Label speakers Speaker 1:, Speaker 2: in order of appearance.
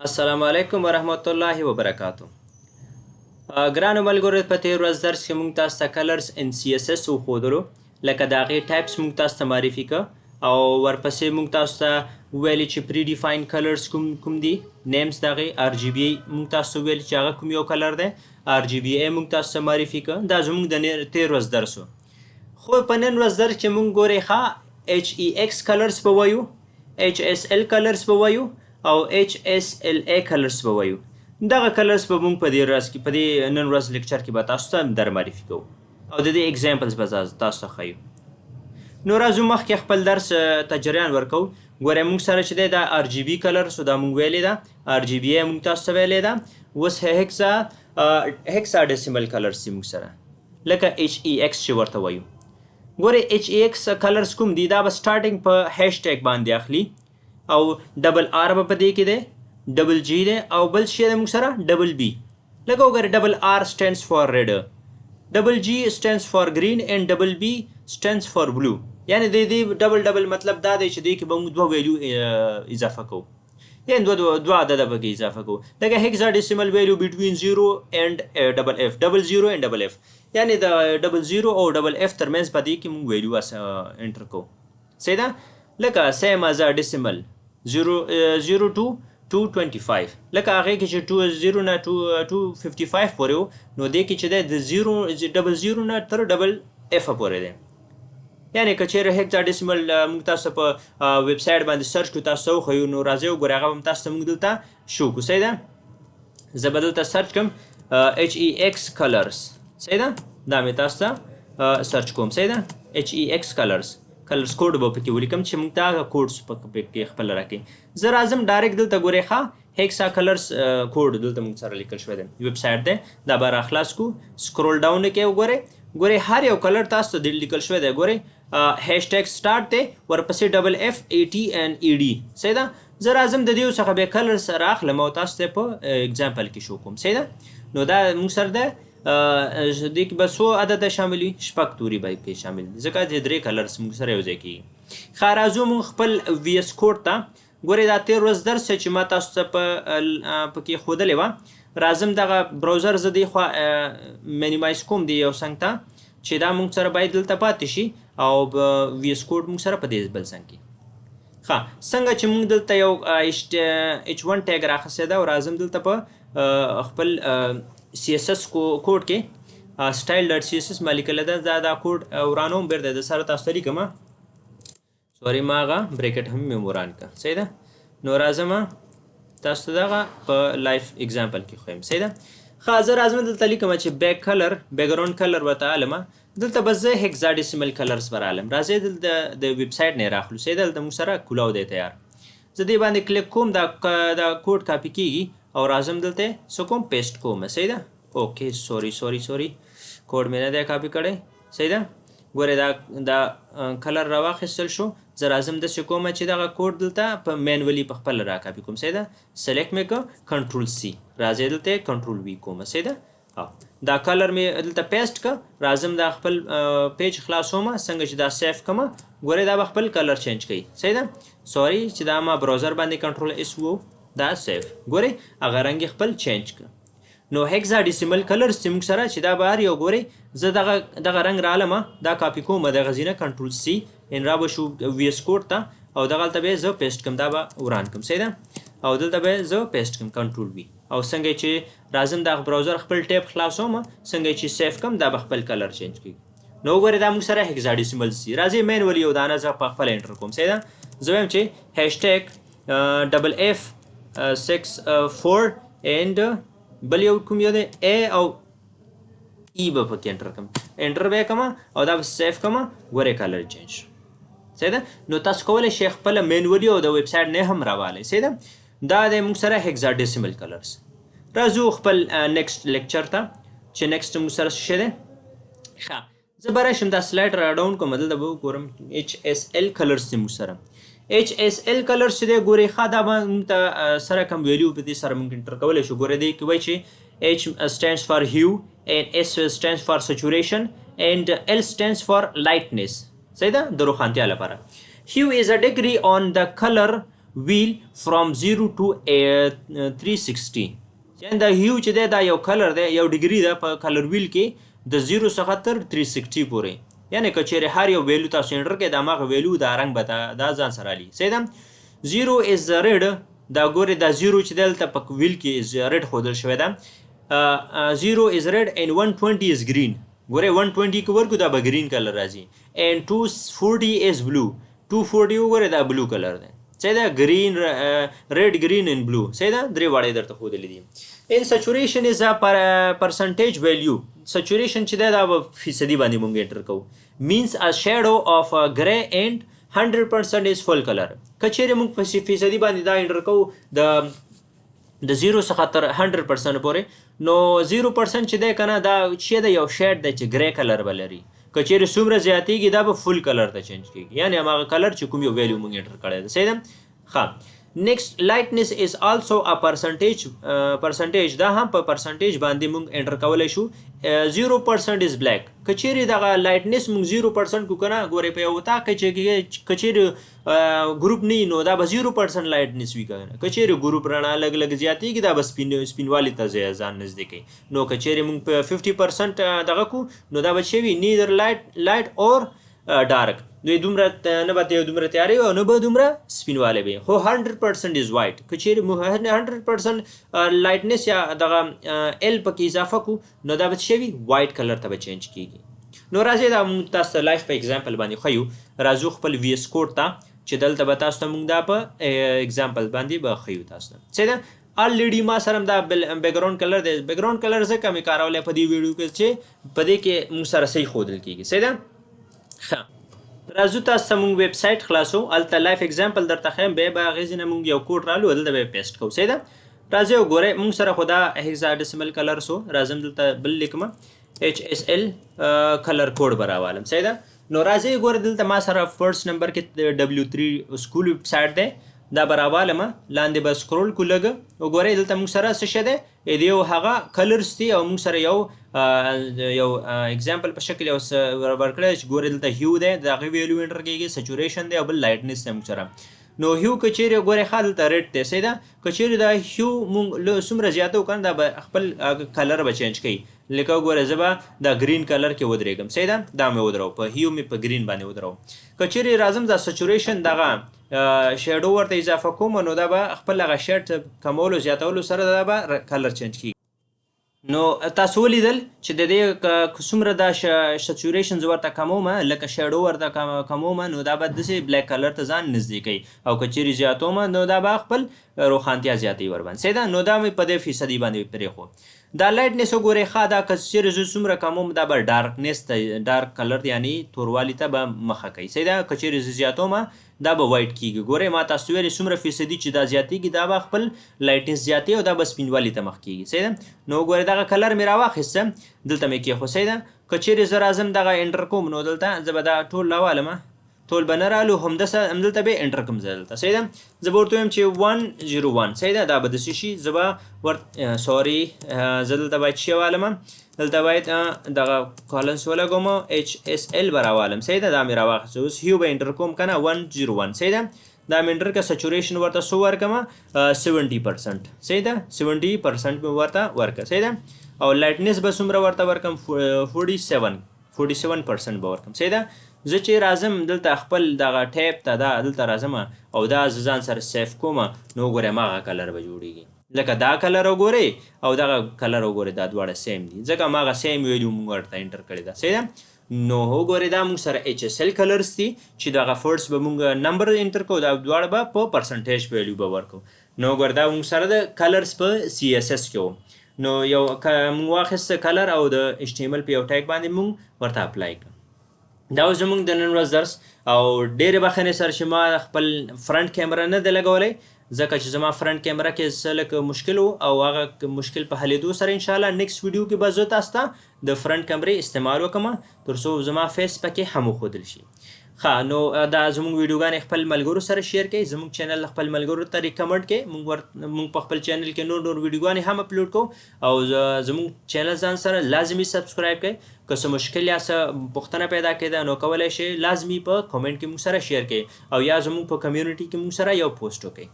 Speaker 1: السلام علیکم ورحمت الله وبرکاتو. ګرانو ملګرو، په تېر ورځ درس کې موږ تاسو ته کلرز ان سی اس اس وښودلو، لکه د هغې ټایپس موږ تاسو ته معرفي که او ورپسې موږ تاسو ته وویلې چې پری ډیفاین کلرز کوم دي، نیمز د هغې. آر جی بی ای موږ تاسو ته وویل چې هغه کوم یو کلر دی. آر جی بی ای موږ تاسو ته معرفي که. دا زموږ د تېر ورځ درس و. خو په نن ورځ درس کې موږ ګورئ ښه ایچ ای ایکس کلرز به وایو، ایچ اس ال کلرز به وایو او ایچ اس ال ای کلرز به وایو. دغه کلرز به موږ په دې ورځ کې په دې نن ورځ لیکچر کې به تاسو ته در معرفي کوو او د دې اگزامپلز به تاسو ته ښیو. نو راځو مخکې خپل درس ته جریان ورکوو. ګورئ موږ سره چې دی دا آر جی بي کلرز و، دا موږ ویلې ده. آر جی بي ای موږ تاسو ته ویلې ده. اوس هکسا ډیسیمل کلرز دي موږ سره، لکه ایچ ای ایکس چې ورته وایو. ګورئ ایچ ای ایکس کلرز کوم دي، دا به سټارټینګ په هیش ټیګ باندې اخلي او ډبل آر به په دې کې دی، ډبل جی دی او بل شی دی موږ سره ډبل بی. لکه وګورئ ډبل آر سټینډز فار ریډ، ډبل جی سټینډز فار گرین اینډ ډبل بی سټینډز فار بلو. یعنی د دې ډبل مطلب دا دی چې دې کې به موږ دوه ویلیو اضافه کوو، یعنی دوه عدده پکې اضافه کوو. لکه هیکزا ډیسیمل ویلیو بټوین 0 اینډ ډبل اف، ډبل 0 اینډ ډبل اف، یعنی د ډبل 0 او ډبل اف ترمنځ په دې کې موږ ویلیو انټر کوو. صحیح ده؟ لکه سیم از ډیسیمل 0 to 225، لکه هغې کې چې 0 نه 255 پورې و، نو دې کې چې دی د ډبل 0 نه تر ډبل اف پورې دی. یعنی که چیرې هیکزا ډیسیمل موږ تاسو په ویب سایټ باندې سرچ کړو، تاسو ته وښیو، نو راځئ وګورئ هغه به هم تاسو ته موږ دلته شو کړو. صحیح ده؟ زه به دلته سرچ کړم ایچ ای ایکس کلرز. صحیح ده؟ دا مې تاسو ته سرچ کوم. صحیح ده؟ ایچ ای ایکس کلرز کوډ به پکې ولیکم چې موږ ته هغه کوډ پکې خپل راکړي. زه راځم ډایرکټ دلته ګورئ ښه هیکسا کلرز کوډ دلته موږ سره لیکل شوی دی، ویب سایټ دی. دا به راخلاص کړو، سکرول ډاون یې ګورئ هر یو کلر تاسو ته لیکل شوی دی. ګورئ هیش ټیګ سټارټ دی، ورپسې ډبل اف ای ټي اینډ ای ډي. صحیح ده؟ زه راځم د دې څخه بیا کلر سره اخلم او تاسو ته په اگزامپل کې شو کوم. صحیح ده؟ نو دا موږ سره ده دې کې به څو عدده شامل وي؟ 6 توري به کې شامل دي، ځکه چې 3 کلرز موږ سره یو ځای کېږي. ښه راځو موږ خپل وي ایس کوډ ته. ګورئ دا تېر ورځ درس چې ما تاسو ته پکې ښودلې وه. راځم دغه براوزر زه دې خوا مینیمایز کوم دی یو څنګ ته، چې دا موږ سره باید دلته پاتې شي او وي ایس کوډ موږ سره په دې بل څنګ کې. ښه څنګه چې موږ دلته یو H1 ټیګ راخیستی ده او راځم دلته په خپل سی اس اس کوډ کې سټایل ډاټ سی اس اس ما لیکلی ده. دا کوډ ورانوم بیرته د سره تاسو ته لیکم. سوري ما هغه بریکټ هم مې وران که. صحیح ده؟ نو راځم تاسو ته دغه په لایف اگزامپل کې ښیم. صحیح ده؟ ښه زه راځم دلته لیکم چې بیکګراوند کلر ورته علم، دلته بس زه هیکزا ډیسیمل کلرز بر علم. راځئ دلته د ویب سایټ نه راخلو. صحیح ده؟ دلته موږ سره کولاو دی تیار. زه دې باندې کلیک کوم، دا کوډ کاپي کېږي او راځم دلته څه کوم پیسټ کوم. صحیح ده؟ اوکې سوري کوډ مې نه دی کاپي کړی. صحیح ده؟ ګورئ دا کلر راواخیستل شو. زه راځم داسې کوم چې دغه کوډ دلته په مینولي په خپل را کاپي کوم. صحیح ده؟ سلیکټ مې کړه، کنټرول سی، راځئ دلته کنټرول وي کوم. صحیح ده؟ دا کلر مې دلته پیسټ کړه. راځم دا خپل پیج خلاصوم، څنګه چې دا سیف کوم. ګورئ دا به خپل کلر چینج کوي. صحیح ده؟ سوري چې دا ما براوزر باندې کنټرول اس وو، دا سیف. ګورئ هغه رنګ خپل چینج کړه. نو هیکزا ډیسیمل کلرز چې موږ سره چې دا به هر یو ګورئ زه دغه رنګ رالم، دا کاپي کوم دغه ځینه کنټرول سی ان را به شو وي ایس کوډ ته او دغلته به زه پیسټ کړم، دا به وران کړم. صحیح ده؟ او دلته به زه پیسټ کړم کنټرول وي، او څنګه چې راځم دا براوزر خپل ټیب خلاصوم، څنګه چې سیف کړم دا به خپل کلر چینج کړي. نو وګورئ دا موږ سره هیکزا ډیسیمل سي. راځئ مینولي یو دانه زه په خپل انټر کوم. صحیح ده؟ زه وایم چې هیش ټیګ ډبل اف 64 اینډ بل یو کوم یو دی ای او ای به پکې انټر کړم، انټر به یې کړم او دا به سیف کړم. ګورئ کلر چینج. صحیح ده؟ نو تاسو کولی شئ خپله مینولي او د ویب سایټ نه هم راوالی. صحیح ده؟ دا دی موږ سره هیکزا ډیسیمل کلرز. راځو خپل نیکسټ لیکچر ته چې نیکسټ موږ سره څه شی دی. ښه زه به راشم دا سلایډ را ډاون کوم، دلته به وګورم ایچ اس ال کلرز دی موږ سره. ایچ اس ال کلرز چې دی ګورئ ښه دا به موږ ته سره کوم ویلیو په دې سره موږ انټر کولی شو. ګورئ دې کې وایي چې ایچ stands for hue and S stands for saturation and L stands for lightness. صحیح ده؟ د روښانتیا لپاره. Hue is a degree on the color wheel from 0 to 360. یعنی دا هیو چې دی دا یو کلر دی، یو ډیګري ده په کلر ویل کې د 0 څخه تر 360 پورې. یعنی که چیرې هر یو ویلو تاسو انټر کړئ د هماغه ویلو دا رنګ به دا ځان سره لي. صحیح ده. 0 از ریډ، دا ګورئ دا 0 چې دی دلته په ویل کې از ریډ ښودل شوی ده. 0 is red and 120 is green. ګورئ 120 کې ورکو دا به ګرین کلر راځي. and 240 is blue. 240 وګورئ دا بلو کلر دی. صحیح ده. green red green and blue. صحیح ده. درې واړه درته ښودلي دي. in saturation is a percentage value. saturation چې دی دا به فیصدي باندې مونږ انټر کوو. means a shadow of a gray and 100% is full color. که چیرې مونږ په فیصدي باندې دا انټر کوو د 0 څخه تر 100% پورې، نو 0% چې دی که نه دا چې دی یو شیډ دی چې ګری کلر به لري. که چیرې څومره زیاتېږي دا به فل کلر ته چینج کېږي، یعنې هماغه کلر چې کوم یو ویلیو مونږ انټر کړی ده. صحیح ده. ښه. نیکسټ لایټنس از آلسو ا پرسنټیج. دا هم په پرسنټیج باندې مونږ انټر کولی شو. 0% از بلیک. که چیرې دغه لایټنس مونږ 0% کو که نه، ګورئ په یو اتاق کې چې که چیرې ګروپ نه وي نو دا به 0% لایټنس وي. که نه که چیرې ګروپ رڼا لږ لږ زیاتېږي دا به سپینوالي ته ځان نږدې کوي. نو که چیرې مونږ په 50% دغه کو نو دا به څه وي، نیدر لایټ اور ډارک. دوی دومره نه به دومره تیارې وي او نه به دومره سپینوالی وي. خو 100% از وایټ. که چیرې موږ 100% لایټنس یا دغه ال پکې اضافه کو نو دا به څه وي، وایټ کلر ته به چینج کېږي. نو راځئ دا مونږ تاسو ته لایف په اگزامپل باندې ښیو. راځو خپل وی ایس کوډ ته چې دلته به تاسو ته مونږ دا په اگزامپل باندې به ښیو تاسو ته. صحیح ده. الریډي ما سره دا بیکګراوند کلر دی. بیکګراوند کلر ځکه مې کارولی په دې ویډیو کې چې په دې کې مونږ سره صحیح ښودل کېږي. صحیح ده. ښه. راځو تاسو ته مونږ ویب سایټ خلاصو. هلته لایف اگزامپل درته ښیم، بیا به هغې ځای نه مونږ یو کوډ رالو دلته به یې پیسټ کوو. صحیح ده. راځئ وګورئ مونږ سره خو دا هیکزاډیسیمل کلر سو. راځم دلته بل لیکمه HSL کلر کوډ به راوالم. صحیح ده. نو راځئ وګورئ دلته ما سره فرست نمبر کې W3 سکول ویب سایټ دی، دا به راوالمه. لاندې به سکرول کو لږ. وګورئ دلته مونږ سره څه شی دی، د یو هغه کلرس دي او مونږ سره یو اگزامپل په شکل یو ورکړی چې ګورئ دلته هیو دی، د هغې ویلیو انټر کېږي، سچوریشن دی او بل لایټنس دی مونږ سره. نو هیو که چیرې ګورئ ښه دلته ریډ دی. صحیح ده. که چیرې دا هیو مونږ څومره زیاته وکړو دا به خپل کلر به چینج کوي. لکه وګورئ زه به دا ګرین کلر کې ودرېږم. صحیح ده. دا مې ودرو، په هیو مې په ګرین باندې ودرو. که چیرې راځم دا سچوریشن دغه شیډو ورته اضافه کوم نو دا به خپل هغه شیډ کمولو زیاتولو سره دا به کلر چینج کېږي. نو تاسو ولیدل چې د دې څومره دا سچوریشن زه ورته کموم، لکه شیډو ورته کموم نو دا به داسې بلیک کلر ته ځان نږدې کوي، او که چیرې زیاتوم نو دا به خپل روښانتیا زیاتوي ورباندې. صحیح ده. نو دا مې په دې فیصدي باندې پرېښود. دا لایټنس وګورئ ښه، دا که چیرې زه څومره کموم دا به ډارکنس ته، ډارک کلر یعنې توروالي ته به مخه کوي. صحیح ده. که چیرې زه زیاتوم دا به وایټ کېږي. ګورئ ما تاسو ویلې څومره فیصدي چې دا زیاتېږي دا به خپل لایټنس زیاتوي او دا به سپینوالي ته مخ کېږي. صحیح ده. نو وګورئ دغه کلر مې راواخیسته، دلته مې کېښود. صحیح ده. که چیرې زه راځم دغه انټر کوم نو دلته زه به دا ټول راوالم، ټول به نه رالو، همدلته به انټر کوم زه دلته. صحیح ده. زه به ورته وایم چې 101. صحیح ده. دا به داسې شي. زه به سوري زه دلته باید څه والم، دلته باید دغه کالنس ولګوم، HSL به راوالم. صحیح ده. دا مې راواخیسته. اوس هیو به انټر کوم که نه 101. صحیح ده. دا مې انټر که سچوریشن ورته څو ورکړم 70%. صحیح ده. 70% مې ورته ورکړه. صحیح ده. او لایټنس به څومره ورته ورکړم 47% به ورکړم. صحیح ده. زه چې راځم دلته خپل دغه ټیپ ته دا دلته راځم او دا زه ځان سره سیف کوم نو وګورئ هماغه کلر به جوړېږي. لکه دا کلر وګورئ او دغه کلر وګورئ، دا دواړه سیم دي ځکه هماغه سیم ویلیو موږ ورته انټر کړې ده. صحیح ده. نو وګورئ دا موږ سره HSL کلرس دي چې دغه فرست به موږ نمبر انټر کوو، دا دواړه به په پرسنټیج ویلیو به ورکوو. نو وګورئ دا موږ سره د کلرس په CSS کې وو. نو یو موږ واخیسته کلر او د HTML په یو ټیګ باندې موږ ورته اپلای کړو. دا اوس زموږ د نن ورځ درس، او ډېرې بخښنې سره چې ما خپل فرنټ کیمره نه دی لګولی ځکه چې زما فرنټ کیمره کې څه لږ مشکل و او هغه مشکل په حلېدو سره انشاءالله نیکسټ ویډیو کې به زه تاسو ته د فرنټ کیمرې استعمال وکړم تر څو زما فیس پکې هم وښودل شي. ښه نو دا زموږ ویډیوګانې خپل ملګرو سره شیر کړئ، زموږ چینل خپل ملګرو ته ریکمنډ کړئ. موږ په خپل چینل کې نور ویډیوګانې هم اپلوډ کوو او زموږ چینل ځان سره لازمي سبسکرایب کړئ. که څه مشکل یا څه پوښتنه پیدا کېده نو کولی شئ لازمي په کامنټ کې موږ سره شیر کړئ او یا زموږ په کمیونټي کې موږ سره یو پوسټ وکړئ.